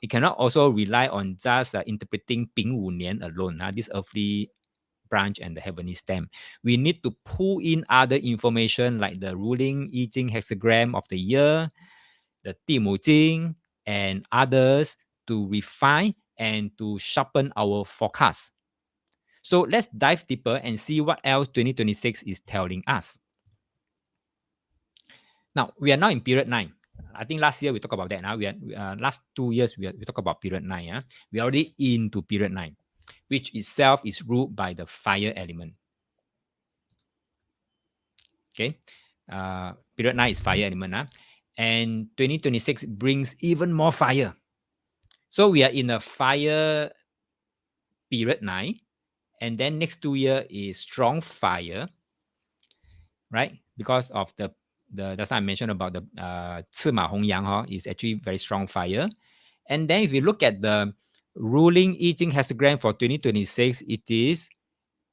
you cannot also rely on just interpreting 丙午年 alone, this earthly branch and the heavenly stem. We need to pull in other information like the ruling I Ching hexagram of the year, the 地母经, and others to refine and to sharpen our forecast. So let's dive deeper and see what else 2026 is telling us. Now, we are now in period 9. I think last year we talked about that. Now we are last 2 years we talk about period 9. Yeah? We are already into period 9, which itself is ruled by the fire element. Okay, period 9 is fire element, and 2026 brings even more fire. So we are in a fire period 9, and then next 2 year is strong fire, right? Because of that's what I mentioned about the 赤马红阳 is actually very strong fire. And then if you look at the ruling I Ching hexagram for 2026, it is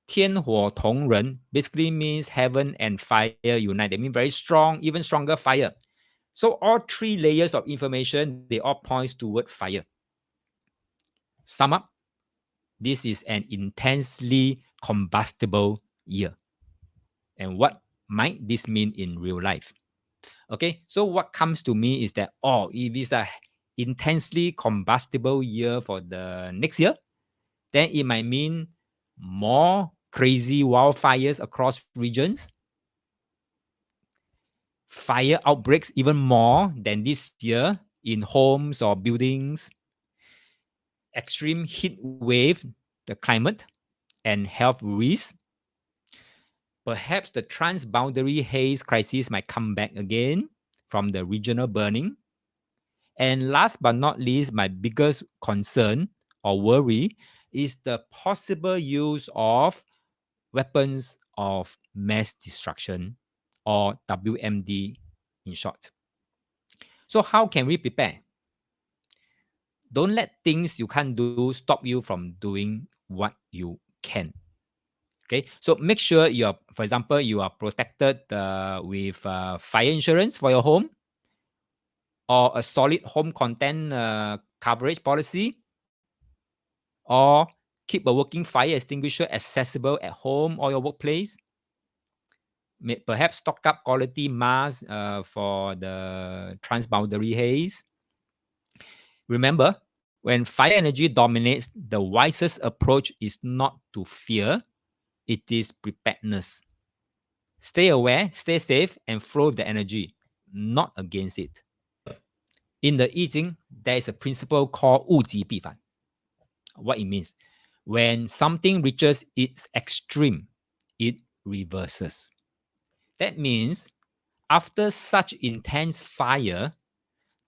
天火同人, basically means heaven and fire unite. They mean very strong, even stronger fire. So all 3 layers of information, they all point toward fire. Sum up, this is an intensely combustible year. And what might this mean in real life? Okay, so what comes to me is that, if it's an intensely combustible year for the next year, then it might mean more crazy wildfires across regions, fire outbreaks even more than this year in homes or buildings, extreme heat wave, the climate, and health risks. Perhaps the transboundary haze crisis might come back again from the regional burning. And last but not least, my biggest concern or worry is the possible use of weapons of mass destruction, or WMD in short. So how can we prepare? Don't let things you can't do stop you from doing what you can. Okay, so make sure for example, you are protected with fire insurance for your home, or a solid home content coverage policy, or keep a working fire extinguisher accessible at home or your workplace. Perhaps stock up quality masks for the transboundary haze. Remember, when fire energy dominates, the wisest approach is not to fear, it is preparedness. Stay aware, stay safe, and flow the energy, not against it. In the I Ching, there is a principle called 物极必反. What it means? When something reaches its extreme, it reverses. That means after such intense fire,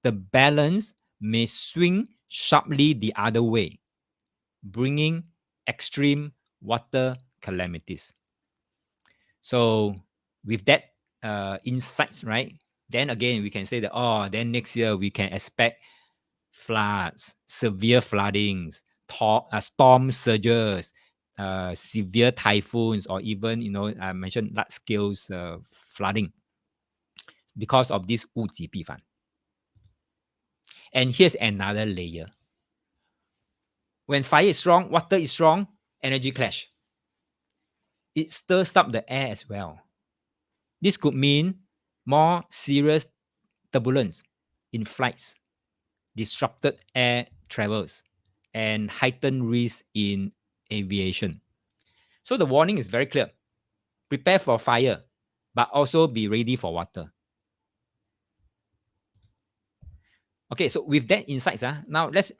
the balance may swing sharply the other way, bringing extreme water calamities. So with that insights, right, then again we can say that, then next year we can expect floods, severe floodings, storm surges, severe typhoons, or even, I mentioned large scale flooding because of this 物极必反. And here's another layer. When fire is strong, water is strong, energy clash. It stirs up the air as well. This could mean more serious turbulence in flights, disrupted air travels, and heightened risk in aviation. So the warning is very clear. Prepare for fire, but also be ready for water. Okay, so with that insights, now let's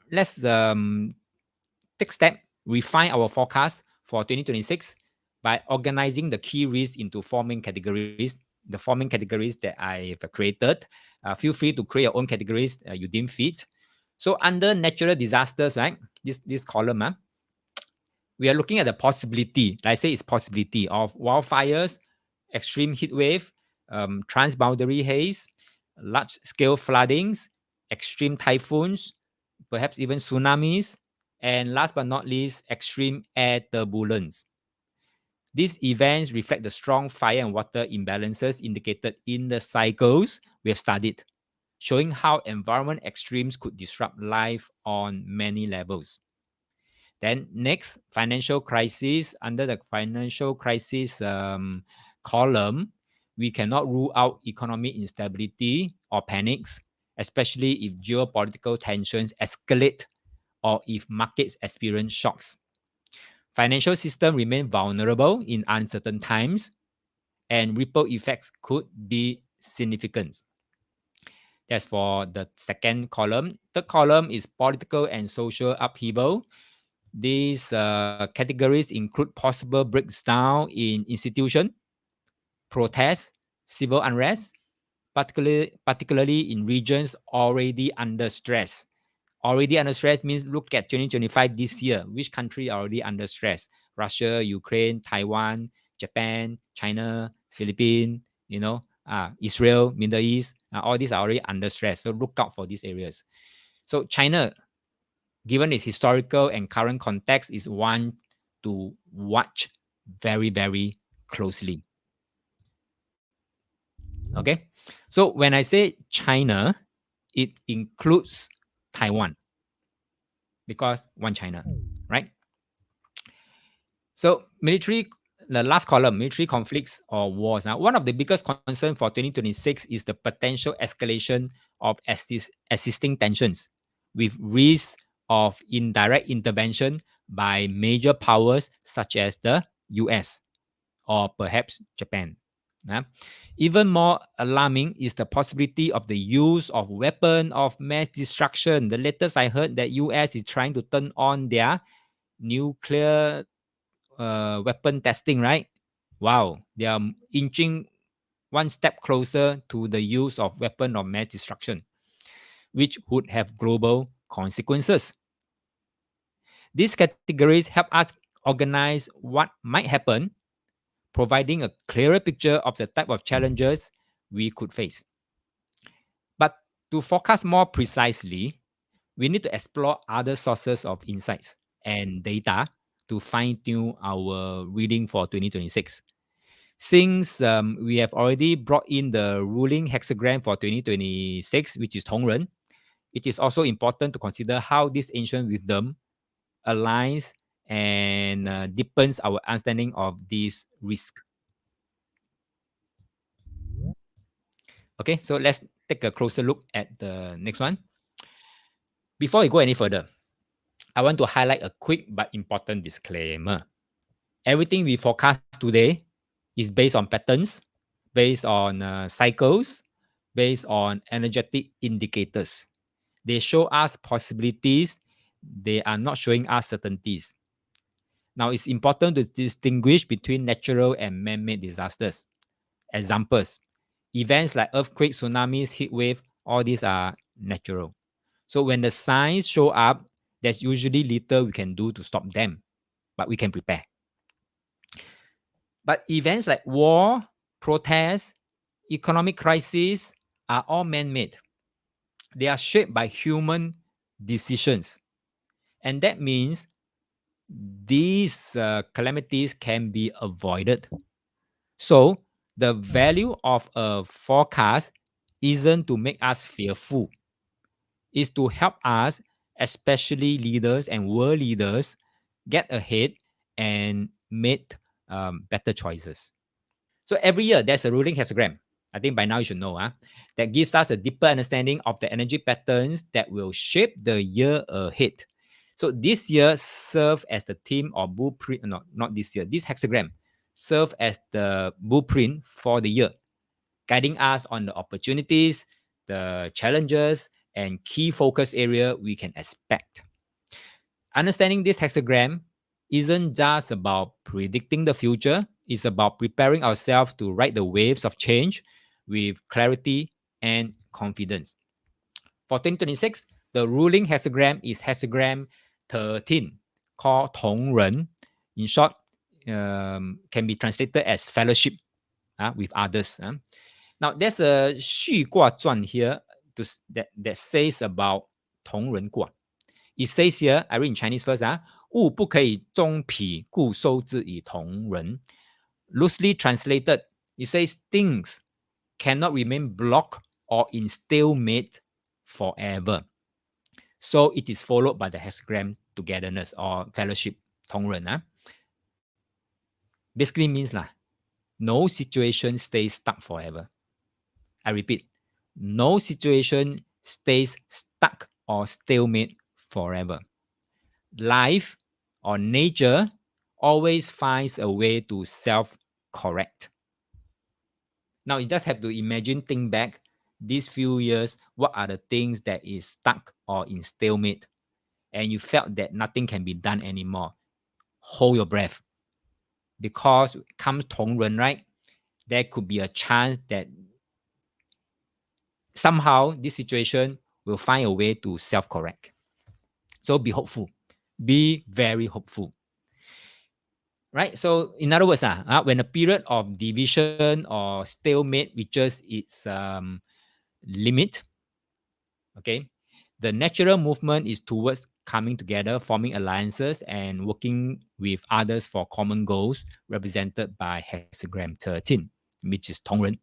take step, refine our forecast for 2026 by organizing the key risks into 4 main categories. The 4 main categories that I've created. Feel free to create your own categories you deem fit. So under natural disasters, right, this column, we are looking at the possibility, like I say, it's possibility of wildfires, extreme heat wave, transboundary haze, large-scale floodings, extreme typhoons, perhaps even tsunamis, and last but not least, extreme air turbulence. These events reflect the strong fire and water imbalances indicated in the cycles we have studied. showing how environment extremes could disrupt life on many levels. Then next, financial crisis. Under the financial crisis column, we cannot rule out economic instability or panics, especially if geopolitical tensions escalate or if markets experience shocks. Financial system remain vulnerable in uncertain times, and ripple effects could be significant. That's for the second column. Third column is political and social upheaval. These categories include possible breakdown in institution, protests, civil unrest, particularly in regions already under stress. Already under stress means look at 2025 this year. Which country are already under stress? Russia, Ukraine, Taiwan, Japan, China, Philippines, Israel, Middle East. All these are already under stress. So look out for these areas. So China, given its historical and current context, is one to watch very, very closely. Okay. So when I say China, it includes Taiwan because one China, right? So the last column, military conflicts or wars. Now, one of the biggest concerns for 2026 is the potential escalation of existing tensions with risk of indirect intervention by major powers such as the US or perhaps Japan. Even more alarming is the possibility of the use of weapon of mass destruction. The latest I heard that US is trying to turn on their nuclear weapon testing, right? Wow, they are inching one step closer to the use of weapon of mass destruction, which would have global consequences. These categories help us organize what might happen, providing a clearer picture of the type of challenges we could face. But to forecast more precisely, we need to explore other sources of insights and data to fine tune our reading for 2026. Since we have already brought in the ruling hexagram for 2026, which is Tongren, it is also important to consider how this ancient wisdom aligns and deepens our understanding of this risk. Okay, so let's take a closer look at the next one. Before we go any further, I want to highlight a quick but important disclaimer. Everything we forecast today is based on patterns, based on cycles, based on energetic indicators. They show us possibilities, they are not showing us certainties. Now, it's important to distinguish between natural and man made disasters. Examples: events like earthquakes, tsunamis, heat wave, all these are natural. So, when the signs show up, there's usually little we can do to stop them, but we can prepare. But events like war, protests, economic crisis are all man made. They are shaped by human decisions. And that means these calamities can be avoided. So, the value of a forecast isn't to make us fearful, it's to help us, especially leaders and world leaders, get ahead and make better choices. So every year there's a ruling histogram. I think by now you should know, that gives us a deeper understanding of the energy patterns that will shape the year ahead. So this year serve as the theme or blueprint. No, not this year. This hexagram serve as the blueprint for the year, guiding us on the opportunities, the challenges, and key focus area we can expect. Understanding this hexagram isn't just about predicting the future, it's about preparing ourselves to ride the waves of change with clarity and confidence. For 2026, the ruling hexagram is hexagram 13, called Tongren. In short, can be translated as fellowship with others. Now, there's a 序卦传 here that says about 同人卦. It says here, I read in Chinese first, 物不可以终彼，故收之以同人. Loosely translated, it says things cannot remain blocked or in stalemate forever. So it is followed by the hexagram togetherness or fellowship, 同人啊. Basically means lah, no situation stays stuck forever. I repeat, no situation stays stuck or stalemate forever. Life or nature always finds a way to self-correct. Now, you just have to imagine, think back these few years, what are the things that is stuck or in stalemate, and you felt that nothing can be done anymore. Hold your breath. Because comes 同人, right? There could be a chance that somehow this situation will find a way to self-correct. So be hopeful. Be very hopeful. Right? So in other words, when a period of division or stalemate reaches its limit, okay, the natural movement is towards coming together, forming alliances, and working with others for common goals, represented by hexagram 13, which is 同人.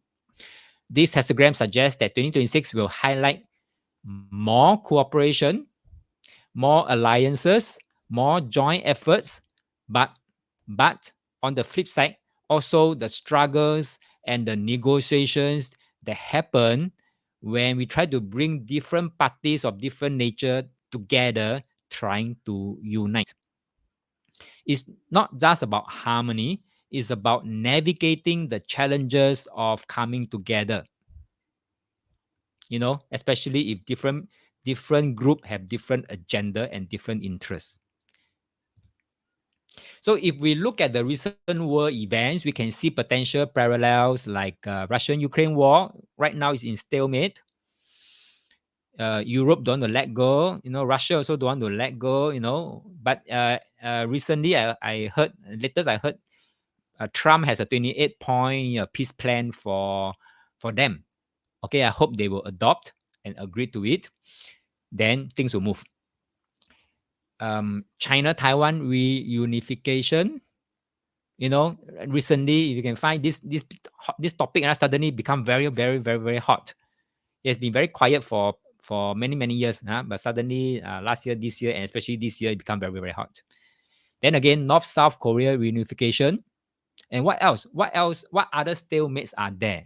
This hexagram suggests that 2026 will highlight more cooperation, more alliances, more joint efforts, but on the flip side, also the struggles and the negotiations that happen when we try to bring different parties of different nature together, trying to unite. It's not just about harmony, it's about navigating the challenges of coming together. You know, especially if different group have different agenda and different interests. So if we look at the recent world events, we can see potential parallels like Russian-Ukraine war. Right now is in stalemate. Europe don't want to let go. You know, Russia also don't want to let go. You know, but recently I heard, latest I heard, Trump has a 28-point peace plan for them. Okay, I hope they will adopt and agree to it. Then things will move. China-Taiwan reunification. You know, recently, if you can find this topic suddenly become very, very, very, very hot. It's been very quiet for many, many years, but suddenly last year, this year, and especially this year, it become very, very hot. Then again, North-South Korea reunification. And what else? What other stalemates are there?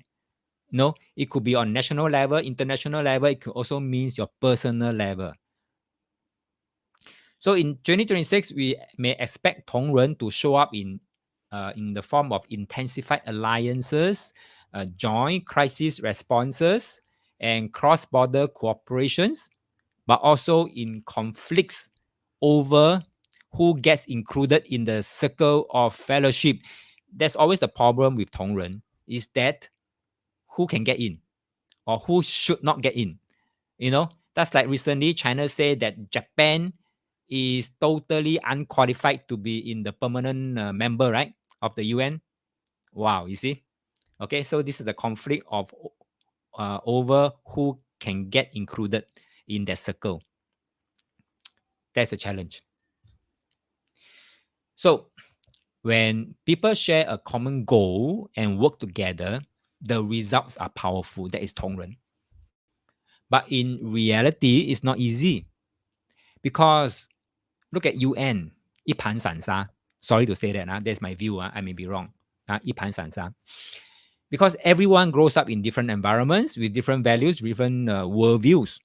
No, it could be on national level, international level. It could also means your personal level. So in 2026, we may expect 同人 to show up in the form of intensified alliances, joint crisis responses, and cross-border cooperations, but also in conflicts over who gets included in the circle of fellowship. There's always the problem with 同人 is that who can get in or who should not get in. You know, that's like recently China said that Japan is totally unqualified to be in the permanent member, right, of the UN. Wow, you see? Okay, so this is the conflict of over who can get included in that circle. That's a challenge. So when people share a common goal and work together, the results are powerful. That is 同人. But in reality, it's not easy because look at UN, 一盘散沙. Sorry to say that, that's my view. I may be wrong. 一盘散沙. Because everyone grows up in different environments with different values, different worldviews.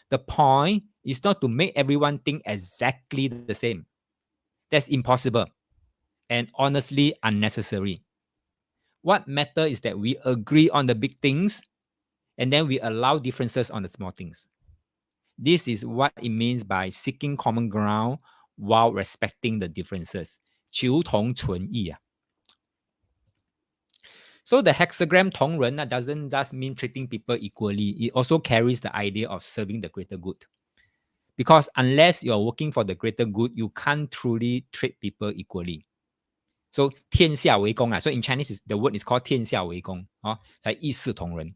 The point is not to make everyone think exactly the same. That's impossible and honestly unnecessary. What matters is that we agree on the big things and then we allow differences on the small things. This is what it means by seeking common ground while respecting the differences. 求同存异. So the hexagram 同人 doesn't just mean treating people equally. It also carries the idea of serving the greater good. Because unless you're working for the greater good, you can't truly treat people equally. So 天下为公. So in Chinese, the word is called 天下为公. 才一视同仁.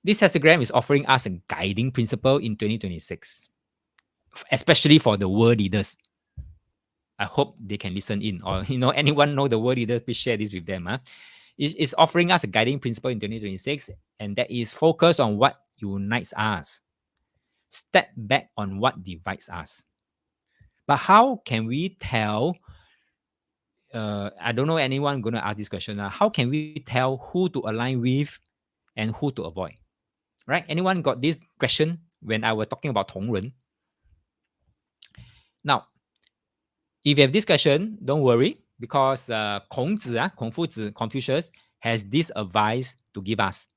This hexagram is offering us a guiding principle in 2026, especially for the world leaders. I hope they can listen in, or anyone know the world leaders, please share this with them. It's offering us a guiding principle in 2026, and that is focus on what unites us, step back on what divides us. But how can we tell? I don't know anyone going to ask this question. How can we tell who to align with and who to avoid? Right? Anyone got this question when I was talking about 同人? Now, if you have this question, don't worry, because Kong Fu Zi, Confucius, has this advice to give us.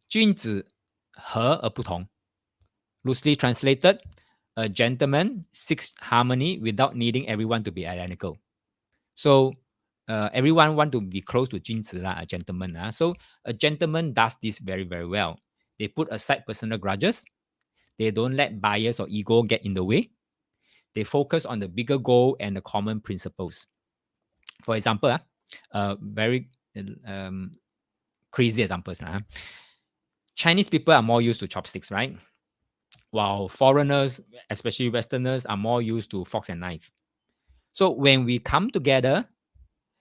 君子和而不同. Loosely translated, a gentleman seeks harmony without needing everyone to be identical. So everyone want to be close to 君子 a gentleman. So a gentleman does this very, very well. They put aside personal grudges. They don't let bias or ego get in the way. They focus on the bigger goal and the common principles. For example, very crazy examples. Chinese people are more used to chopsticks, right? While foreigners, especially Westerners, are more used to forks and knife. So when we come together,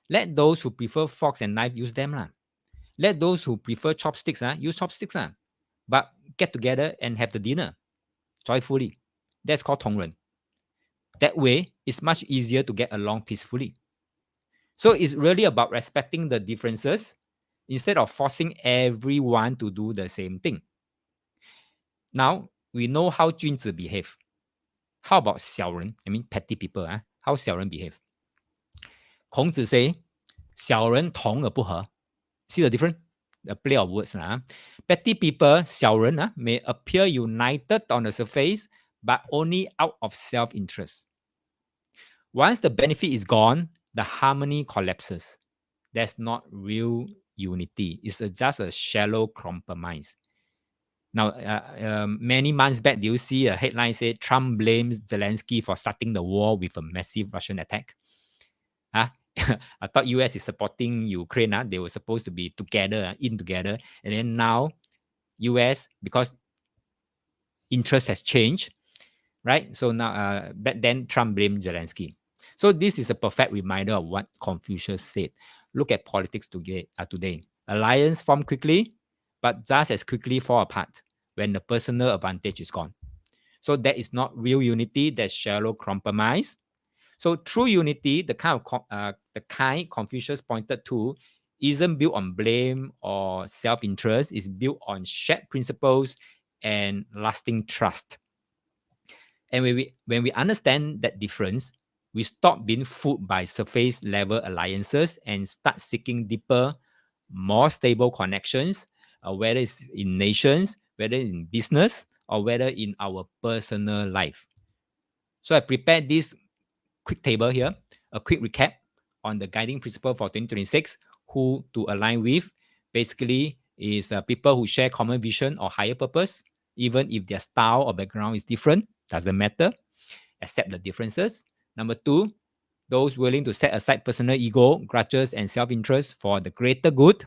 let those who prefer forks and knife use them. Let those who prefer chopsticks use chopsticks. But get together and have the dinner joyfully. That's called 同人. That way, it's much easier to get along peacefully. So it's really about respecting the differences instead of forcing everyone to do the same thing. Now, we know how 君子 behave. How about 小人? I mean, petty people. How 小人 behave? 孔子 say, 小人同而不和. See the difference? The play of words. Petty people, 小人 may appear united on the surface, but only out of self-interest. Once the benefit is gone, the harmony collapses. That's not real unity. It's just a shallow compromise. Now, many months back, do you see a headline say Trump blames Zelensky for starting the war with a massive Russian attack? I thought US is supporting Ukraine. They were supposed to be together, in together. And then now, US, because interest has changed, right? So now, back then, Trump blamed Zelensky. So this is a perfect reminder of what Confucius said. Look at politics today. Alliance form quickly, but just as quickly fall apart when the personal advantage is gone. So that is not real unity. That's shallow compromise. So true unity, the kind Confucius pointed to, isn't built on blame or self-interest. It's built on shared principles and lasting trust. And when we understand that difference, we stop being fooled by surface level alliances and start seeking deeper, more stable connections, whether it's in nations, whether in business, or whether in our personal life. So I prepared this quick table here, a quick recap on the guiding principle for 2026, who to align with. Basically, is people who share common vision or higher purpose, even if their style or background is different, doesn't matter, accept the differences. Number two, those willing to set aside personal ego, grudges, and self-interest for the greater good.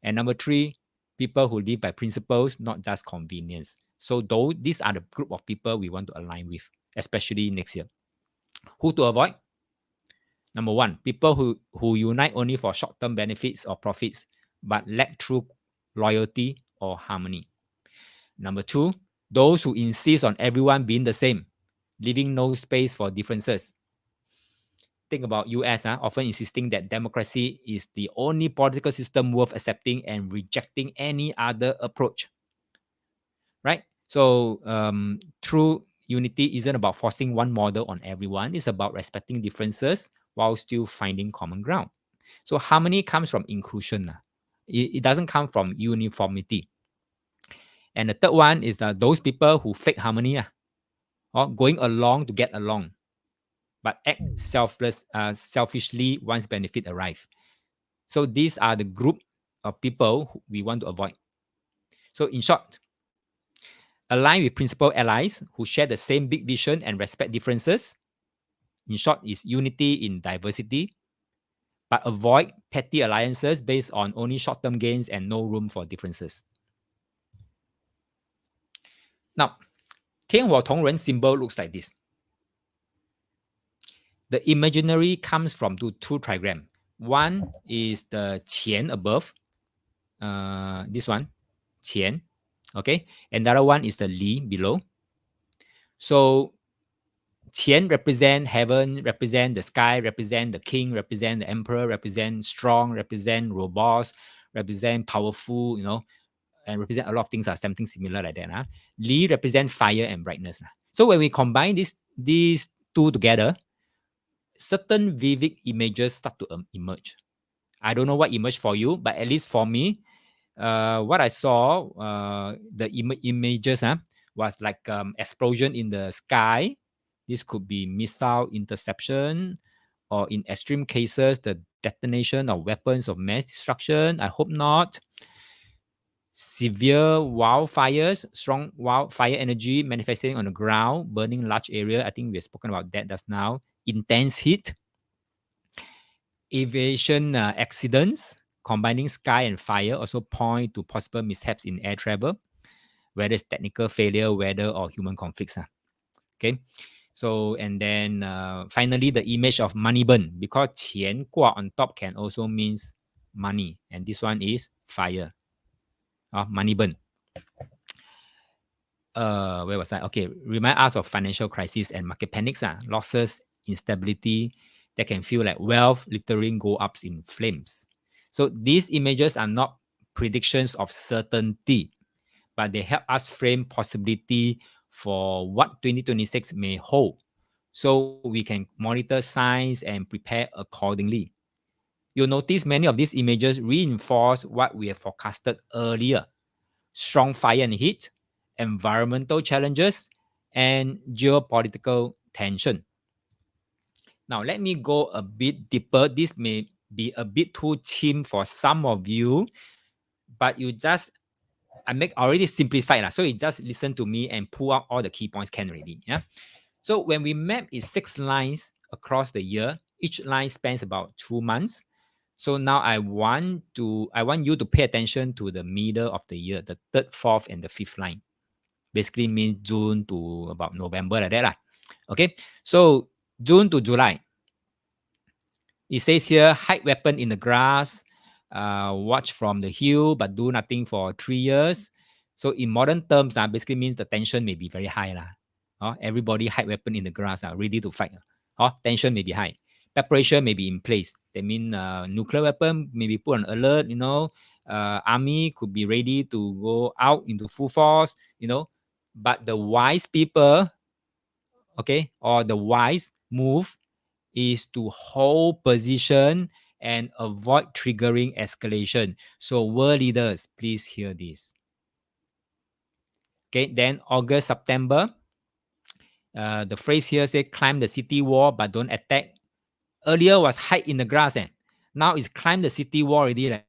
And number three, people who live by principles, not just convenience. So these are the group of people we want to align with, especially next year. Who to avoid? Number one, people who unite only for short-term benefits or profits, but lack true loyalty or harmony. Number two, those who insist on everyone being the same, leaving no space for differences. Think about US, often insisting that democracy is the only political system worth accepting and rejecting any other approach. Right? So true unity isn't about forcing one model on everyone. It's about respecting differences while still finding common ground. So harmony comes from inclusion. It doesn't come from uniformity. And the third one is those people who fake harmony, or going along to get along, but act selfishly once benefit arrive. So these are the group of people we want to avoid. So in short, align with principal allies who share the same big vision and respect differences. In short, is unity in diversity, but avoid petty alliances based on only short-term gains and no room for differences. Now, 天火同人 symbol looks like this. The imaginary comes from two trigram. One is the qian above, this one, qian. Okay, another one is the li below. So qian represent heaven, represent the sky, represent the king, represent the emperor, represent strong, represent robust, represent powerful, and represent a lot of things are something similar like that. Li represent fire and brightness. So when we combine these two together, certain vivid images start to emerge. I don't know what emerged for you, but at least for me, what I saw, the images was like explosion in the sky. This could be missile interception, or in extreme cases, the detonation of weapons of mass destruction. I hope not. Severe wildfires, strong wildfire energy manifesting on the ground, burning large area. I think we've spoken about that just now. Intense heat, aviation accidents, combining sky and fire also point to possible mishaps in air travel, whether it's technical failure, weather, or human conflicts. Okay. So, and then finally, the image of money burn, because 钱挂 on top can also means money. And this one is fire. Money burn. Where was I? Okay, remind us of financial crisis and market panics, losses, instability that can feel like wealth literally go up in flames. So these images are not predictions of certainty, but they help us frame possibility for what 2026 may hold, so we can monitor signs and prepare accordingly. You'll notice many of these images reinforce what we have forecasted earlier: strong fire and heat, environmental challenges, and geopolitical tension. Now, let me go a bit deeper. This may be a bit too chim for some of you, but I make already simplified. So you just listen to me and pull out all the key points can already. Yeah. So when we map is 6 lines across the year, each line spans about 2 months. So now I want you to pay attention to the middle of the year, the third, fourth, and the fifth line. Basically means June to about November like that lah. Okay, so June to July. It says here, hide weapon in the grass, watch from the hill, but do nothing for 3 years. So in modern terms, basically means the tension may be very high lah. Everybody hide weapon in the grass, ready to fight. Tension may be high. Preparation may be in place. That means nuclear weapon may be put on alert. Army could be ready to go out into full force. But the wise people, okay, or the wise move is to hold position and avoid triggering escalation. So world leaders, please hear this. Okay, then August, September, the phrase here say climb the city wall but don't attack. Earlier was hide in the grass. Now it's climb the city wall already,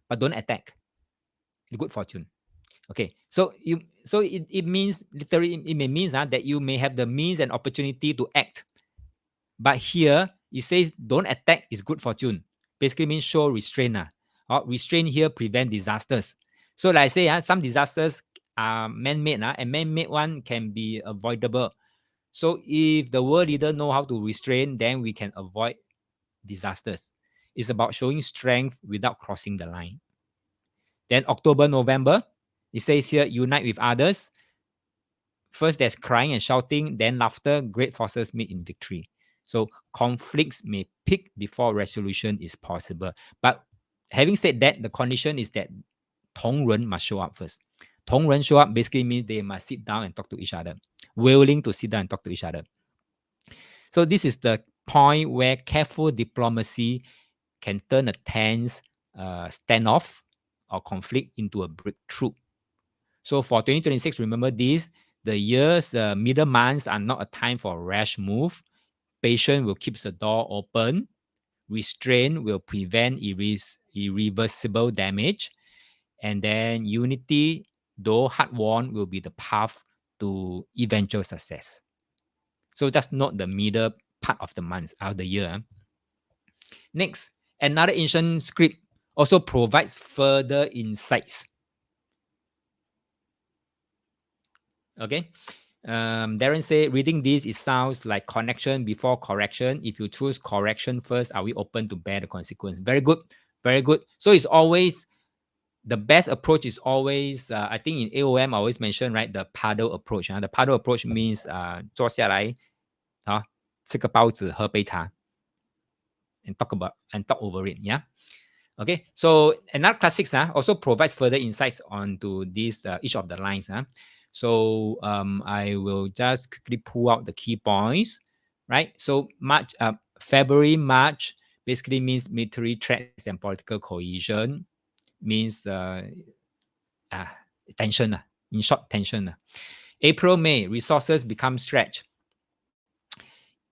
but don't attack. Good fortune. Okay, so it means literally it may means that you may have the means and opportunity to act. But here it says don't attack is good fortune. Basically means show restraint. Restraint here prevent disasters. So like I say, some disasters are man-made, and man-made one can be avoidable. So if the world leader know how to restrain, then we can avoid disasters. It's about showing strength without crossing the line. Then October, November, it says here, unite with others. First, there's crying and shouting, then laughter. Great forces meet in victory. So conflicts may peak before resolution is possible. But having said that, the condition is that 同人 must show up first. 同人 show up basically means they must sit down and talk to each other, willing to sit down and talk to each other. So this is the point where careful diplomacy can turn a tense standoff or conflict into a breakthrough. So for 2026, remember this, the year's middle months are not a time for rash move. Patience will keep the door open. Restraint will prevent irreversible damage. And then unity, though hard won, will be the path to eventual success. So that's not the middle part of the month, of the year. Next, another ancient script also provides further insights. Okay, Darren say, reading this, it sounds like connection before correction. If you choose correction first, are we open to bear the consequence? Very good. Very good. So it's always, the best approach is always, I think in AOM, I always mention, right, the paddle approach. The paddle approach means 坐下来, 吃个包子, 喝杯茶, and talk over it. Yeah. Okay, so another classics also provides further insights onto this each of the lines. So I will just quickly pull out the key points, right? So February, March basically means military threats and political cohesion, means tension. In short, tension. April, May, resources become stretched.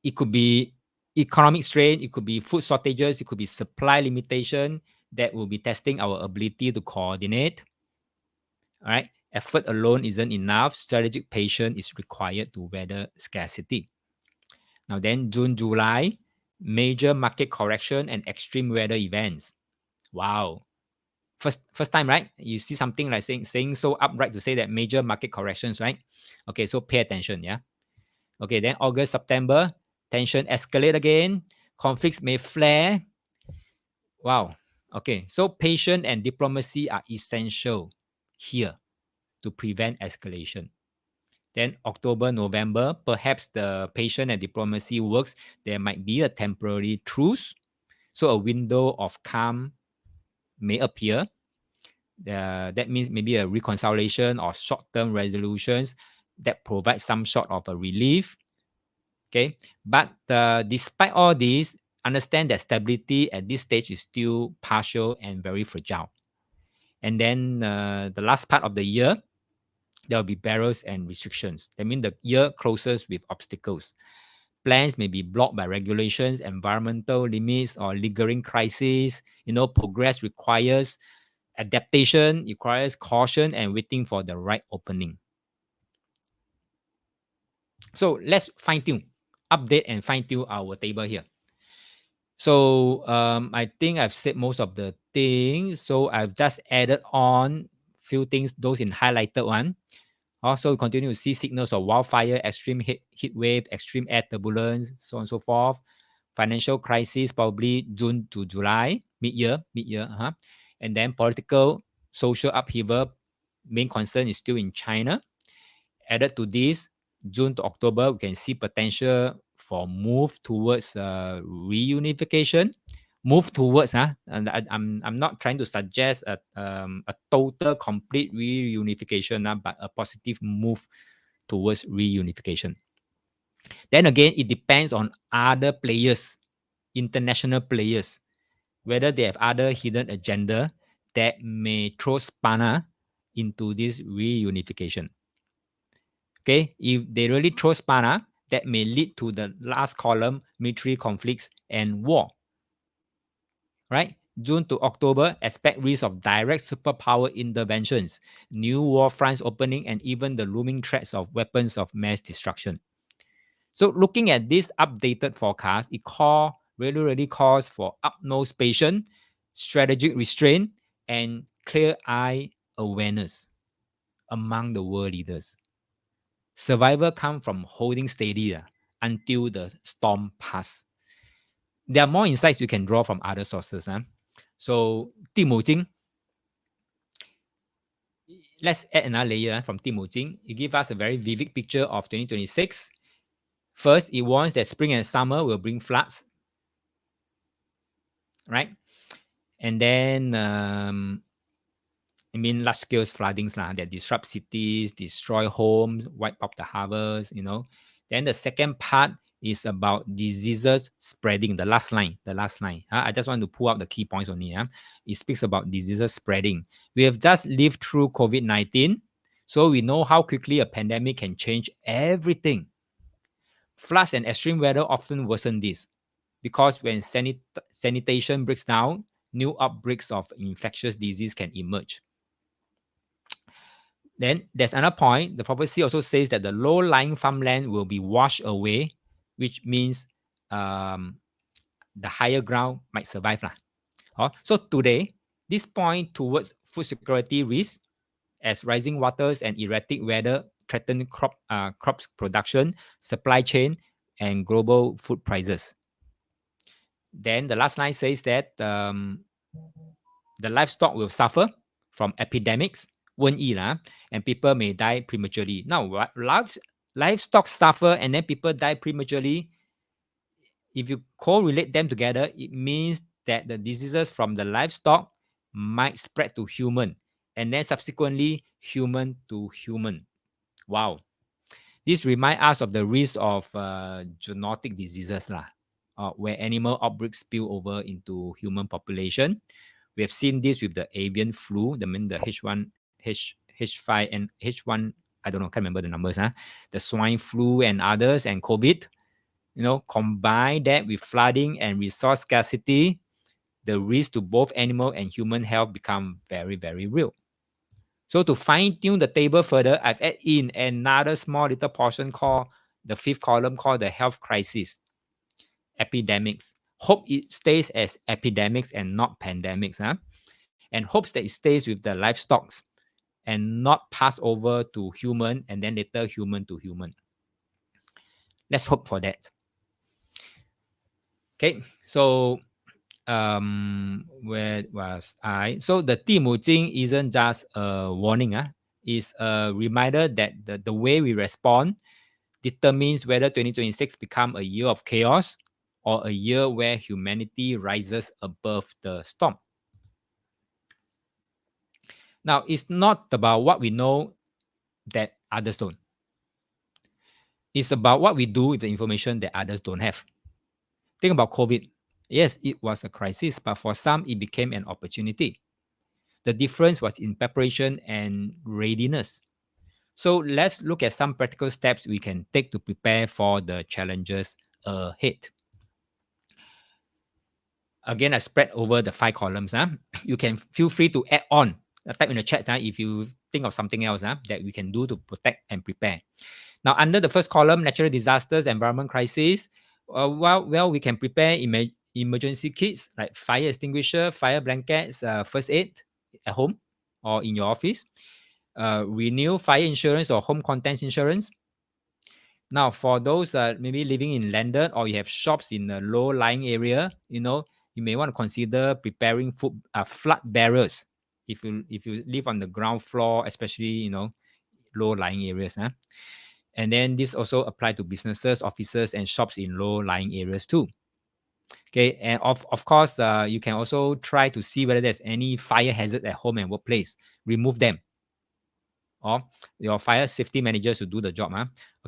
It could be economic strain, it could be food shortages, it could be supply limitation that will be testing our ability to coordinate. All right. Effort alone isn't enough. Strategic patience is required to weather scarcity. Now then, June, July, major market correction and extreme weather events. Wow. First time, right? You see something like saying so upright to say that major market corrections, right? Okay, so pay attention, yeah. Okay, then August, September, tension escalate again. Conflicts may flare. Wow. Okay, so patience and diplomacy are essential here to prevent escalation. Then October, November, perhaps the patience and diplomacy works. There might be a temporary truce. So a window of calm may appear. That means maybe a reconciliation or short-term resolutions that provide some sort of a relief. Okay, but despite all this, understand that stability at this stage is still partial and very fragile. And then the last part of the year, there will be barriers and restrictions. That means the year closes with obstacles. Plans may be blocked by regulations, environmental limits, or lingering crises. Progress requires adaptation, requires caution, and waiting for the right opening. So let's fine-tune, update and fine-tune our table here. So I think I've said most of the things. So I've just added on few things, those in highlighted one. Also, we continue to see signals of wildfire, extreme heat wave, extreme air turbulence, so on and so forth. Financial crisis, probably June to July, mid-year. And then political, social upheaval, main concern is still in China. Added to this, June to October, we can see potential for move towards reunification. Move towards, and I'm not trying to suggest a total complete reunification, but a positive move towards reunification. Then again, it depends on other players, international players, whether they have other hidden agenda that may throw spanner into this reunification. Okay, if they really throw spanner, that may lead to the last column, military conflicts and war. Right? June to October, expect risk of direct superpower interventions, new war fronts opening, and even the looming threats of weapons of mass destruction. So looking at this updated forecast, it really calls for utmost patience, strategic restraint, and clear-eye awareness among the world leaders. Survival comes from holding steady until the storm passes. There are more insights we can draw from other sources. So, 地母经, let's add another layer from 地母经. It gives us a very vivid picture of 2026. First, it warns that spring and summer will bring floods, right? And then, large-scale floodings that disrupt cities, destroy homes, wipe out the harbors, Then the second part is about diseases spreading. The last line. I just want to pull out the key points only. It speaks about diseases spreading. We have just lived through COVID-19, so we know how quickly a pandemic can change everything. Floods and extreme weather often worsen this because when sanitation breaks down, new outbreaks of infectious disease can emerge. Then there's another point. The prophecy also says that the low-lying farmland will be washed away, which means the higher ground might survive. So today, this point towards food security risk as rising waters and erratic weather threaten crops production, supply chain, and global food prices. Then the last line says that the livestock will suffer from epidemics, 瘟疫 lah, and people may die prematurely. Now, livestock suffer and then people die prematurely. If you correlate them together, it means that the diseases from the livestock might spread to human and then subsequently human to human. Wow. This reminds us of the risk of zoonotic diseases lah, where animal outbreaks spill over into human population. We have seen this with the avian flu, the H1, H5 and H1, I don't know, can't remember the numbers, the swine flu and others, and COVID. Combine that with flooding and resource scarcity, the risk to both animal and human health become very, very real. So to fine-tune the table further, I've added in another small little portion called the fifth column, called the health crisis, epidemics. Hope it stays as epidemics and not pandemics, and hopes that it stays with the livestock and not pass over to human and then later human to human. Let's hope for that. Okay, so where was I? So the 地母经 isn't just a warning, it's a reminder that the way we respond determines whether 2026 become a year of chaos or a year where humanity rises above the storm. Now, it's not about what we know that others don't. It's about what we do with the information that others don't have. Think about COVID. Yes, it was a crisis, but for some, it became an opportunity. The difference was in preparation and readiness. So let's look at some practical steps we can take to prepare for the challenges ahead. Again, I spread over the 5 columns. You can feel free to add on. Type in the chat if you think of something else that we can do to protect and prepare. Now, under the first column, natural disasters, environment crisis, we can prepare emergency kits like fire extinguisher, fire blankets, first aid at home or in your office. Renew fire insurance or home contents insurance. Now, for those maybe living in landed or you have shops in a low-lying area, you may want to consider preparing flood barriers if you live on the ground floor, especially low-lying areas. And then this also apply to businesses, offices, and shops in low-lying areas too. Okay, and of course, you can also try to see whether there's any fire hazard at home and workplace. Remove them. Or your fire safety managers to do the job.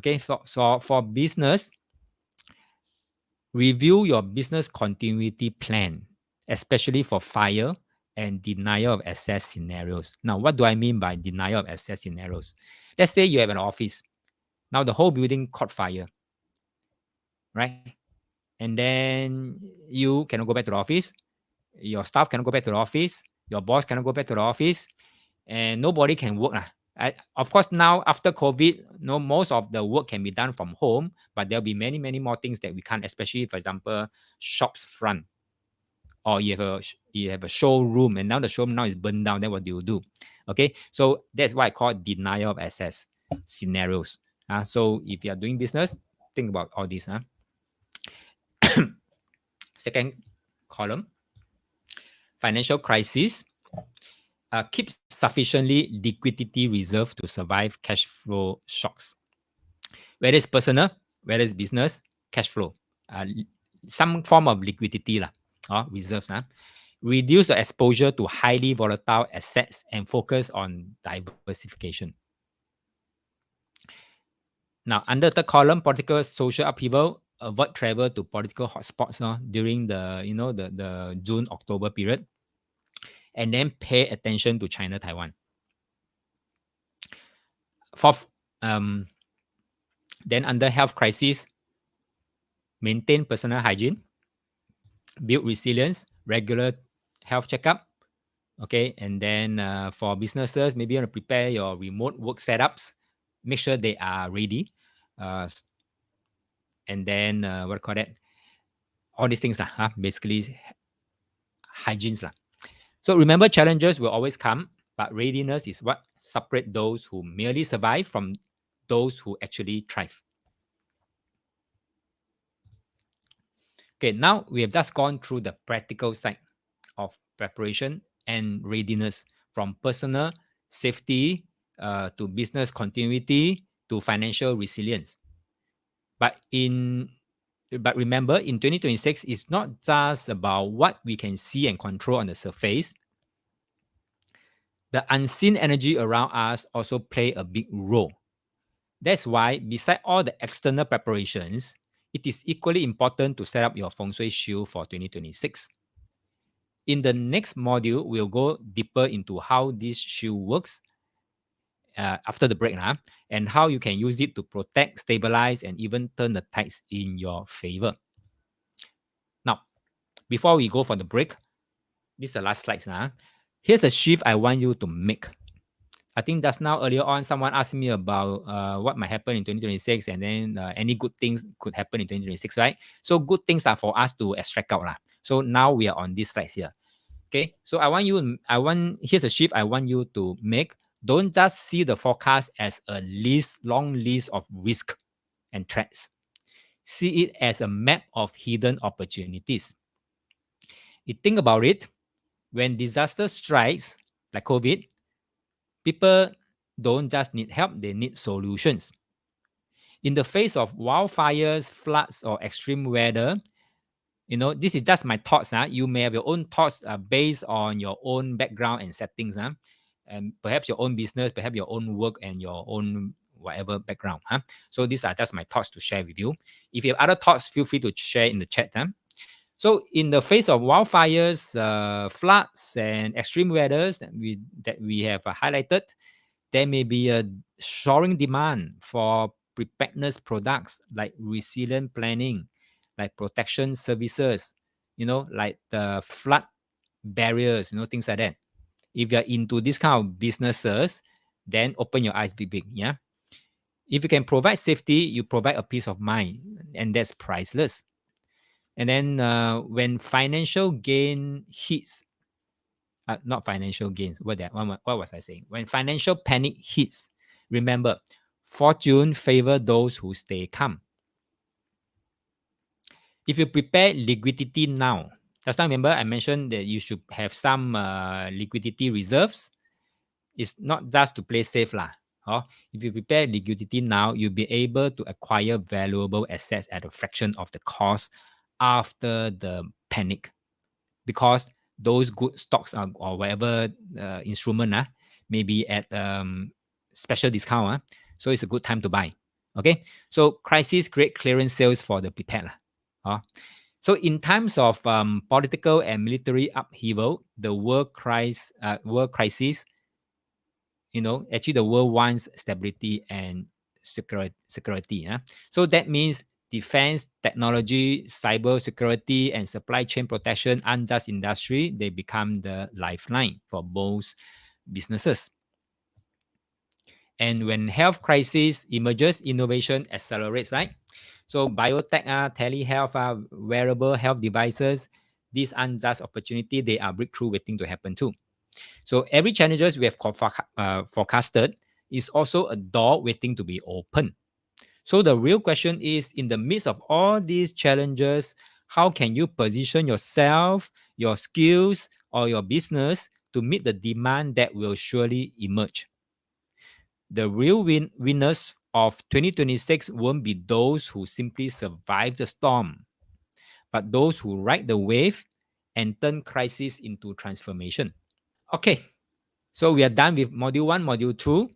Okay, so for business, review your business continuity plan, especially for fire and denial of access scenarios. Now, what do I mean by denial of access scenarios? Let's say you have an office. Now, the whole building caught fire, right? And then you cannot go back to the office. Your staff cannot go back to the office. Your boss cannot go back to the office. And nobody can work. Of course, now after COVID, most of the work can be done from home, but there'll be many, many more things that we can't, especially, for example, shops front. Or you have a showroom, and now the showroom now is burned down. Then what do you do? Okay, so that's what I call denial of access scenarios. So if you are doing business, think about all this. Second column, financial crisis. Keep sufficiently liquidity reserve to survive cash flow shocks. Whether it's personal, whether it's business, cash flow. Some form of liquidity reserves. Reduce your exposure to highly volatile assets and focus on diversification. Now, under the column, political social upheaval, avoid travel to political hotspots during the June-October period. And then pay attention to China, Taiwan. Fourth, then under health crisis, maintain personal hygiene, build resilience, regular health checkup. Okay, and then for businesses, maybe you want to prepare your remote work setups, make sure they are ready. And then what do you call that? All these things basically hygienes . So remember, challenges will always come, but readiness is what separates those who merely survive from those who actually thrive. Okay, now we have just gone through the practical side of preparation and readiness, from personal safety to business continuity to financial resilience. But remember, in 2026, it's not just about what we can see and control on the surface. The unseen energy around us also play a big role. That's why, beside all the external preparations, it is equally important to set up your feng shui shield for 2026. In the next module, we'll go deeper into how this shield works after the break, and how you can use it to protect, stabilize, and even turn the tides in your favor. Now, before we go for the break, this is the last slide. Here's a shift I want you to make. I think just now, earlier on, someone asked me about what might happen in 2026, and then any good things could happen in 2026, right? So good things are for us to extract out. So now we are on this slide here. Okay, so here's a shift I want you to make. Don't just see the forecast as a long list of risk and threats. See it as a map of hidden opportunities. You think about it, when disaster strikes, like COVID, people don't just need help, they need solutions. In the face of wildfires, floods, or extreme weather, this is just my thoughts. You may have your own thoughts based on your own background and settings. And perhaps your own business, perhaps your own work and your own whatever background. So these are just my thoughts to share with you. If you have other thoughts, feel free to share in the chat. So in the face of wildfires, floods, and extreme weathers that we have highlighted, there may be a soaring demand for preparedness products like resilient planning, like protection services, like the flood barriers, things like that. If you're into this kind of businesses, then open your eyes big, yeah. If you can provide safety, you provide a peace of mind, and that's priceless. And then when financial gain hits, not financial gains, what was I saying? When financial panic hits, remember, fortune favor those who stay calm. If you prepare liquidity now, just now remember I mentioned that you should have some liquidity reserves. It's not just to play safe lah. If you prepare liquidity now, you'll be able to acquire valuable assets at a fraction of the cost after the panic, because those good stocks or whatever instrument may be at special discount. So it's a good time to buy. Okay, so crisis create clearance sales for the prepared. So in times of political and military upheaval, the world crisis, actually the world wants stability and security. So that means defense, technology, cyber security, and supply chain protection aren't just industry, they become the lifeline for both businesses. And when health crisis emerges, innovation accelerates, right? So biotech, telehealth, wearable health devices, these aren't just opportunity, they are breakthrough waiting to happen too. So every challenges we have forecasted is also a door waiting to be opened. So the real question is, in the midst of all these challenges, how can you position yourself, your skills, or your business to meet the demand that will surely emerge? The real winners of 2026 won't be those who simply survive the storm, but those who ride the wave and turn crisis into transformation. Okay, so we are done with module 1, module 2.